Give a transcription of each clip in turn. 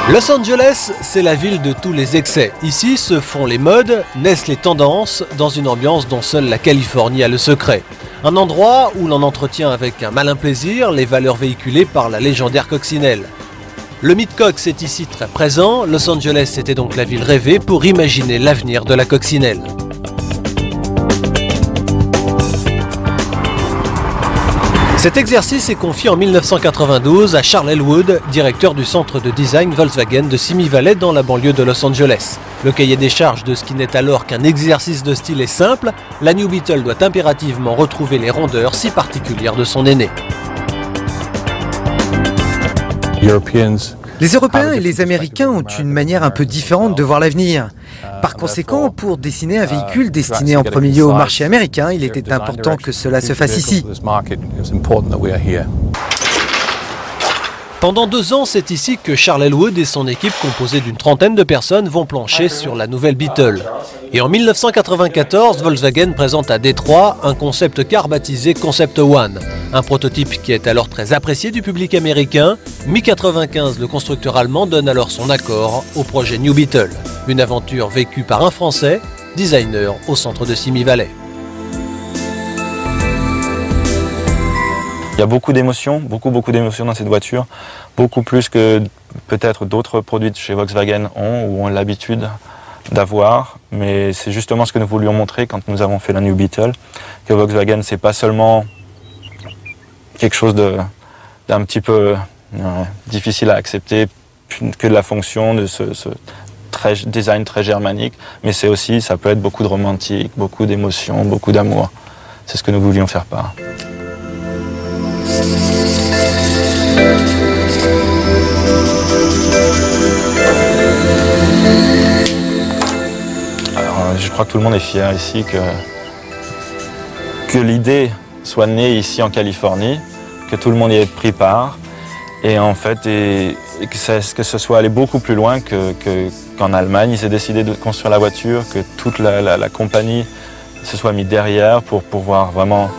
Los Angeles, c'est la ville de tous les excès. Ici se font les modes, naissent les tendances, dans une ambiance dont seule la Californie a le secret. Un endroit où l'on entretient avec un malin plaisir les valeurs véhiculées par la légendaire coccinelle. Le mythe Cox est ici très présent. Los Angeles était donc la ville rêvée pour imaginer l'avenir de la coccinelle. Cet exercice est confié en 1992 à Charles Elwood, directeur du centre de design Volkswagen de Simi Valley dans la banlieue de Los Angeles. Le cahier des charges de ce qui n'est alors qu'un exercice de style est simple, la New Beetle doit impérativement retrouver les rondeurs si particulières de son aîné. Les Européens et les Américains ont une manière un peu différente de voir l'avenir. Par conséquent, pour dessiner un véhicule destiné en premier lieu au marché américain, il était important que cela se fasse ici. Pendant 2 ans, c'est ici que Charles Elwood et son équipe composée d'une trentaine de personnes vont plancher sur la nouvelle Beetle. Et en 1994, Volkswagen présente à Détroit un concept car baptisé Concept One. Un prototype qui est alors très apprécié du public américain. Mi-95, le constructeur allemand donne alors son accord au projet New Beetle. Une aventure vécue par un Français, designer au centre de Simi Valley. Il y a beaucoup d'émotions, beaucoup d'émotions dans cette voiture, beaucoup plus que peut-être d'autres produits de chez Volkswagen ont ou ont l'habitude d'avoir. Mais c'est justement ce que nous voulions montrer quand nous avons fait la New Beetle, que Volkswagen c'est pas seulement quelque chose d'un petit peu difficile à accepter, que de la fonction de ce design très germanique, mais c'est aussi, ça peut être beaucoup de romantique, beaucoup d'émotions, beaucoup d'amour. C'est ce que nous voulions faire part. Alors, je crois que tout le monde est fier ici que l'idée soit née ici en Californie, que tout le monde y ait pris part et en fait que ce soit allé beaucoup plus loin qu'en Allemagne. Ils s'est décidé de construire la voiture, que toute la compagnie se soit mise derrière pour pouvoir vraiment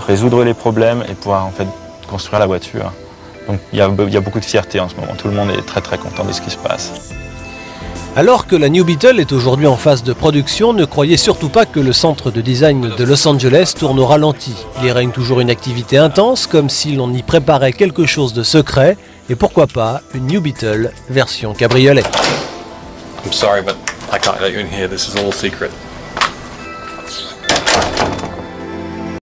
résoudre les problèmes et pouvoir en fait construire la voiture. Donc il y a beaucoup de fierté en ce moment. Tout le monde est très content de ce qui se passe. Alors que la New Beetle est aujourd'hui en phase de production, ne croyez surtout pas que le centre de design de Los Angeles tourne au ralenti. Il y règne toujours une activité intense, comme si l'on y préparait quelque chose de secret, et pourquoi pas une New Beetle version cabriolet. I'm sorry, but I can't let you in here. This is all secret.